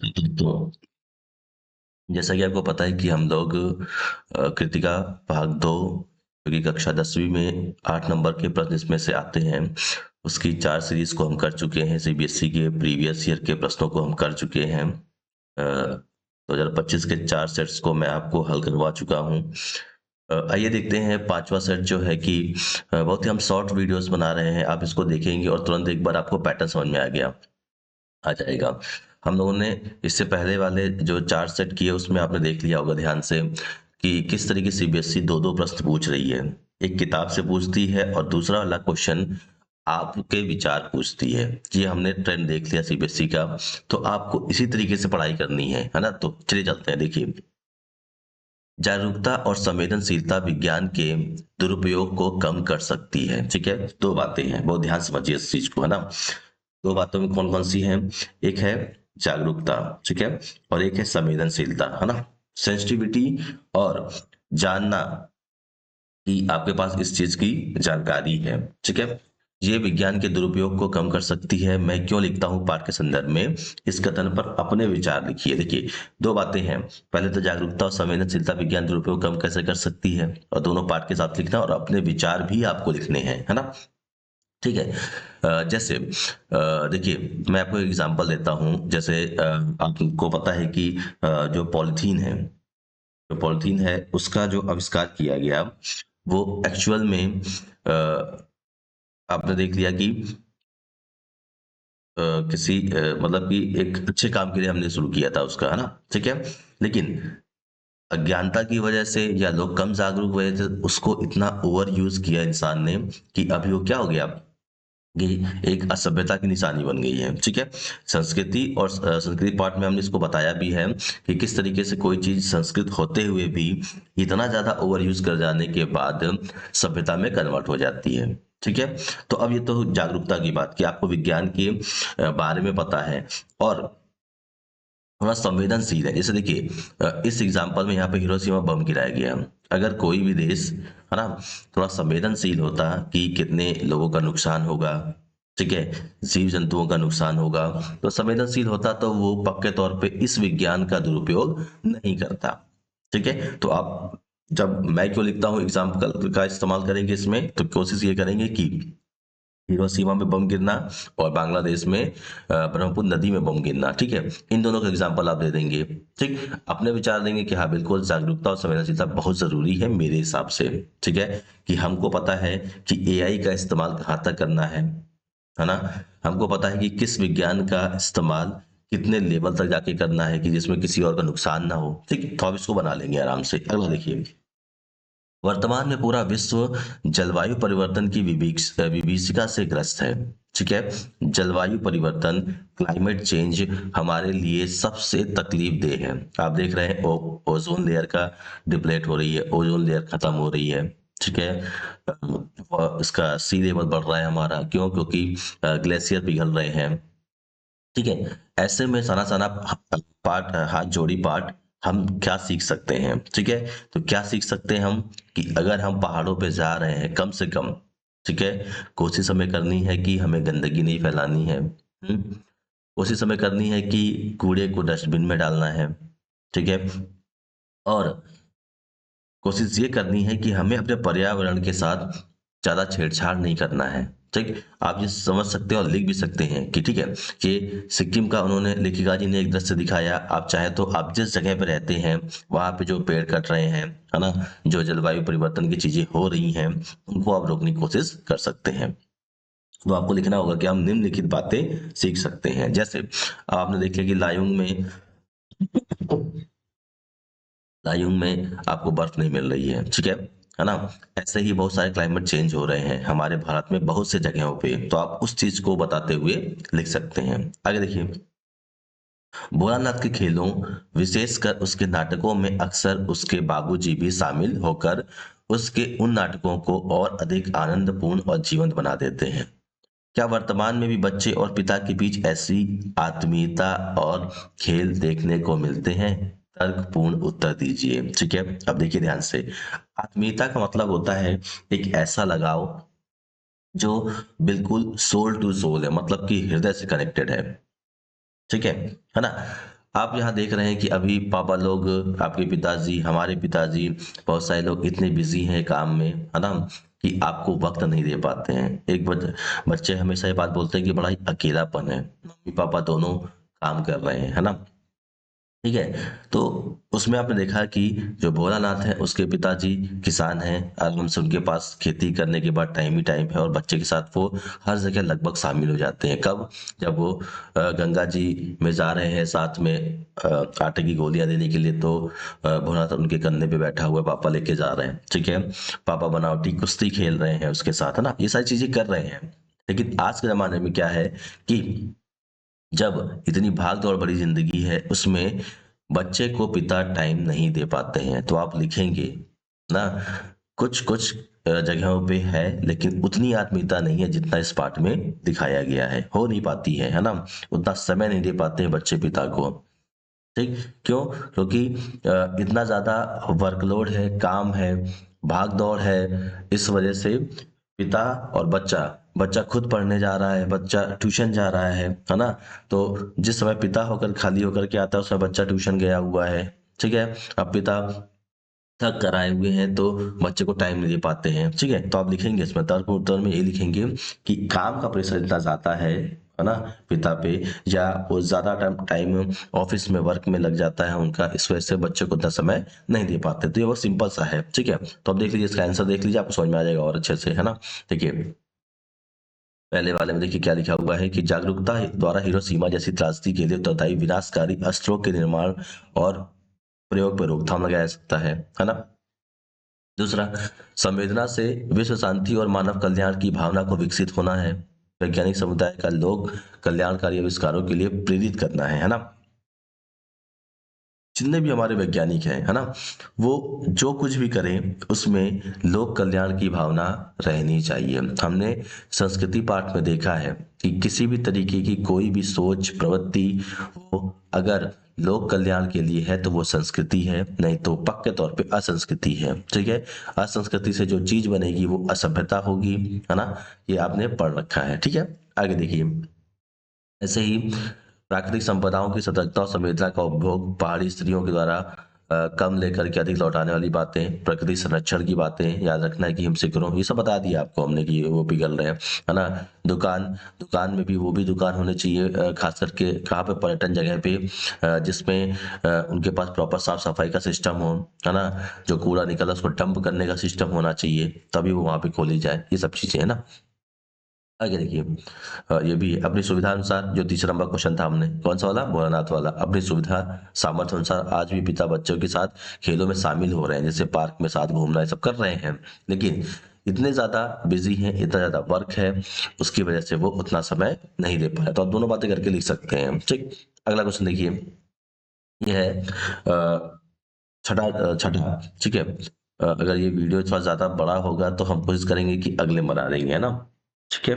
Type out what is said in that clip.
तो जैसा कि आपको पता है कि हम लोग कृतिका भाग 2 जो कि कक्षा 10वीं में 8 नंबर के प्रश्न इसमें से आते हैं, उसकी 4 सीरीज़ को हम कर चुके हैं। सीबीएसई के प्रीवियस ईयर के प्रश्नों को हम कर चुके हैं। 2025 के 4 सेट्स को मैं आपको हल करवा चुका हूँ। आइए देखते हैं 5वां सेट जो है कि बहुत ही हम शॉर्ट वीडियोज़ बना रहे हैं। आप इसको देखेंगे और तुरंत एक बार आपको पैटर्न समझ में आ जाएगा। हम लोगों ने इससे पहले वाले जो 4 सेट किए उसमें आपने देख लिया होगा ध्यान से कि किस तरीके से सीबीएसई 2-2 प्रश्न पूछ रही है। एक किताब से पूछती है और दूसरा वाला क्वेश्चन आपके विचार पूछती है। ये हमने ट्रेंड देख लिया सीबीएसई का, तो आपको इसी तरीके से पढ़ाई करनी है ना? तो चलिए चलते हैं। देखिए, जागरूकता और संवेदनशीलता विज्ञान के दुरुपयोग को कम कर सकती है। ठीक है? 2 बातें हैं, बहुत ध्यान से समझिए इस चीज़ को, है ना? 2 बातों में कौन-कौन सी हैं? एक है जागरूकता, ठीक है? और एक है संवेदनशीलता, है ना? सेंसिटिविटी और जानना कि आपके पास इस चीज़ की जानकारी है, ठीक है? ये विज्ञान के दुरुपयोग को कम कर सकती है। मैं क्यों लिखता हूँ पाठ के संदर्भ में, इस कथन पर अपने विचार लिखिए। देखिए, 2 बातें हैं। पहले तो जागरूकता और संवेदनशीलता विज्ञान दुरुपयोग कम कैसे कर सकती है, और दोनों पाठ के साथ लिखना और अपने विचार भी आपको लिखने हैं, है ना? ठीक है। जैसे देखिए, मैं आपको एक एग्ज़ाम्पल देता हूँ। जैसे आपको पता है कि जो पॉलीथीन है उसका जो आविष्कार किया गया, वो एक्चुअल में आपने देख लिया कि किसी मतलब कि एक अच्छे काम के लिए हमने शुरू किया था उसका, है ना? ठीक है? लेकिन अज्ञानता की वजह से या लोग कम जागरूक वजह से उसको इतना ओवर यूज़ किया इंसान ने कि अभी वो क्या हो गया कि एक असभ्यता की निशानी बन गई है, ठीक है? संस्कृति और संस्कृति पार्ट में हमने इसको बताया भी है कि किस तरीके से कोई चीज़ संस्कृत होते हुए भी इतना ज़्यादा ओवर यूज़ कर जाने के बाद सभ्यता में कन्वर्ट हो जाती है, ठीक है? तो अब ये तो जागरूकता की बात कि आपको विज्ञान के बारे में पता है और थोड़ा संवेदनशील है। जैसे देखिए, इस एग्जाम्पल में यहाँ पे हिरोशिमा बम गिराया गया। अगर कोई भी देश, है ना, थोड़ा संवेदनशील होता कि कितने लोगों का नुकसान होगा, ठीक है, जीव जंतुओं का नुकसान होगा, तो संवेदनशील होता तो वो पक्के तौर पे इस विज्ञान का दुरुपयोग नहीं करता। ठीक है? तो आप, जब मैं क्यों लिखता हूँ एग्जाम्पल का इस्तेमाल करेंगे इसमें, तो कोशिश ये करेंगे कि हिरोशिमा में बम गिरना और बांग्लादेश में ब्रह्मपुत्र नदी में बम गिरना, ठीक है? इन दोनों का एग्जांपल आप दे देंगे, ठीक? अपने विचार देंगे कि हाँ, बिल्कुल जागरूकता और संवेदनशीलता बहुत ज़रूरी है मेरे हिसाब से, ठीक है? कि हमको पता है कि एआई का इस्तेमाल कहाँ तक करना है ना? हमको पता है कि किस विज्ञान का इस्तेमाल कितने लेवल तक जाके करना है कि जिसमें किसी और का नुकसान ना हो, ठीक? तो आप इसको बना लेंगे आराम से। अगला देखिए, वर्तमान में पूरा विश्व जलवायु परिवर्तन की विभीषिका से ग्रस्त है, ठीक है? जलवायु परिवर्तन, क्लाइमेट चेंज हमारे लिए सबसे तकलीफदेह है। आप देख रहे हैं ओजोन लेयर का डिप्लेट हो रही है, ओजोन लेयर खत्म हो रही है, ठीक है? इसका सी लेवल बढ़ रहा है हमारा, क्यों? क्योंकि ग्लेशियर पिघल रहे हैं, ठीक है? ऐसे में सना-सना पाठ, हाथ जोड़ी पाठ, हम क्या सीख सकते हैं, ठीक है? तो क्या सीख सकते हैं हम कि अगर हम पहाड़ों पे जा रहे हैं कम से कम, ठीक है? कोशिश हमें करनी है कि हमें गंदगी नहीं फैलानी है। कोशिश हमें करनी है कि कूड़े को डस्टबिन में डालना है, ठीक है? और कोशिश ये करनी है कि हमें अपने पर्यावरण के साथ ज़्यादा छेड़छाड़ नहीं करना है, ठीक? आप ये समझ सकते हैं और लिख भी सकते हैं कि ठीक है, कि सिक्किम का उन्होंने, लेखिका जी ने एक दृश्य दिखाया। आप चाहे तो आप जिस जगह पे रहते हैं, वहाँ पे जो पेड़ कट रहे हैं, है ना? जो जलवायु परिवर्तन की चीज़ें हो रही हैं, उनको आप रोकने की कोशिश कर सकते हैं। तो आपको लिखना होगा कि हम निम्नलिखित बातें सीख सकते हैं। जैसे आपने देख लिया कि लायुंग में आपको बर्फ नहीं मिल रही है, ठीक है ना? ऐसे ही बहुत सारे क्लाइमेट चेंज हो रहे हैं हमारे भारत में बहुत से जगहों पे, तो आप उस चीज को बताते हुए लिख सकते हैं। आगे देखिए, भोलानाथ के खेलों, विशेषकर उसके नाटकों में अक्सर उसके बाबूजी भी शामिल होकर उसके उन नाटकों को और अधिक आनंदपूर्ण और जीवंत बना देते हैं। क्या वर्तमान में भी बच्चे और पिता के बीच ऐसी आत्मीयता और खेल देखने को मिलते हैं? तर्कपूर्ण उत्तर दीजिए, ठीक है? अब देखिए ध्यान से, आत्मीयता का मतलब होता है एक ऐसा लगाव जो बिल्कुल सोल टू सोल है, मतलब कि हृदय से कनेक्टेड है, ठीक है ना? आप यहाँ देख रहे हैं कि अभी पापा लोग, आपके पिताजी, हमारे पिताजी, बहुत सारे लोग इतने बिजी हैं काम में, है ना, कि आपको वक्त नहीं दे पाते हैं। एक बच्चे हमेशा ये बात बोलते हैं कि बड़ा ही अकेलापन है, मम्मी पापा दोनों काम कर रहे हैं, है ना। ठीक है, तो उसमें आपने देखा कि जो भोलानाथ है उसके पिताजी किसान हैं, आराम से उनके पास खेती करने के बाद टाइम ही टाइम है, और बच्चे के साथ वो हर जगह लगभग शामिल हो जाते हैं। कब? जब वो गंगा जी में जा रहे हैं साथ में आटे की गोलियां देने के लिए, तो भोलानाथ उनके कंधे पे बैठा हुआ है, पापा लेके जा रहे हैं। ठीक है, पापा बनावटी कुश्ती खेल रहे हैं उसके साथ, है ना, ये सारी चीजें कर रहे हैं। लेकिन आज के जमाने में क्या है कि जब इतनी भाग दौड़ भरी जिंदगी है, उसमें बच्चे को पिता टाइम नहीं दे पाते हैं। तो आप लिखेंगे ना, कुछ कुछ जगहों पे है, लेकिन उतनी आत्मीयता नहीं है जितना इस पाठ में दिखाया गया है, हो नहीं पाती है ना, उतना समय नहीं दे पाते हैं बच्चे पिता को। ठीक, क्यों? क्योंकि इतना ज्यादा वर्कलोड है, काम है, भाग दौड़ है, इस वजह से पिता और बच्चा, बच्चा खुद पढ़ने जा रहा है, बच्चा ट्यूशन जा रहा है ना। तो जिस समय पिता होकर खाली होकर के आता है, उस समय बच्चा ट्यूशन गया हुआ है। ठीक है, अब पिता थक कर आए हुए हैं तो बच्चे को टाइम नहीं दे पाते हैं। ठीक है, तो आप लिखेंगे इसमें तर्क उत्तर में ये लिखेंगे कि काम का प्रेशर इतना ज्यादा है ना, पिता पे, या वो ज्यादा टाइम ऑफिस में वर्क में लग जाता है उनका, इस वजह से बच्चे को उतना समय नहीं दे पाते। तो ये वो सिंपल सा है। ठीक है, तो अब देख लीजिए इसका आंसर, देख लीजिए, आपको समझ में आ जाएगा और अच्छे से, है ना। देखिए पहले वाले में देखिए क्या लिखा हुआ है कि जागरूकता द्वारा हिरोशिमा जैसी त्रासदी के लिए उत्तरदायी विनाशकारी अस्त्रों के निर्माण और प्रयोग पर रोकथाम लगाया जा सकता है ना। दूसरा, संवेदना से विश्व शांति और मानव कल्याण की भावना को विकसित होना है। वैज्ञानिक समुदाय का लोग कल्याणकारी आविष्कारों के लिए प्रेरित करना है ना। जितने भी हमारे वैज्ञानिक हैं, है ना, वो जो कुछ भी करें उसमें लोक कल्याण की भावना रहनी चाहिए। हमने संस्कृति पाठ में देखा है कि किसी भी तरीके की कोई भी सोच प्रवृत्ति हो, अगर लोक कल्याण के लिए है तो वो संस्कृति है, नहीं तो पक्के तौर पे असंस्कृति है। ठीक है, असंस्कृति से जो चीज बनेगी वो असभ्यता होगी, है ना, ये आपने पढ़ रखा है। ठीक है, आगे देखिए, ऐसे ही प्राकृतिक संपदाओं की सतर्कता और संवेदना का उपभोग, पहाड़ी स्त्रियों के द्वारा कम लेकर के अधिक लौटाने वाली बातें, प्रकृति संरक्षण की बातें, याद रखना है कि हिमसे करो, ये सब बता दिया आपको हमने कि वो पिघल रहे हैं, है ना। दुकान दुकान में भी वो भी दुकान होने चाहिए, खास करके कहाँ पे, पर्यटन जगह पे, जिसमें उनके पास प्रॉपर साफ सफाई का सिस्टम हो, है ना, जो कूड़ा निकला उसको डंप करने का सिस्टम होना चाहिए, तभी वो वहां पे खोली जाए, ये सब चीजें, है ना। आगे देखिए, ये भी है, अपनी सुविधा अनुसार, जो तीसरा नंबर क्वेश्चन था हमने, कौन सा वाला, भोलानाथ वाला, अपनी सुविधा सामर्थ्य अनुसार आज भी पिता बच्चों के साथ खेलों में शामिल हो रहे हैं, जैसे पार्क में साथ घूमना, ये सब कर रहे हैं, लेकिन इतने ज्यादा बिजी हैं, इतना ज्यादा वर्क है, उसकी वजह से वो उतना समय नहीं दे पा रहे। तो आप दोनों बातें करके लिख सकते हैं। ठीक, अगला क्वेश्चन देखिए, ये है छठा। ठीक है, अगर ये वीडियो थोड़ा ज्यादा बड़ा होगा तो हम कोशिश करेंगे कि अगले बना देंगे, है ना। ठीक है,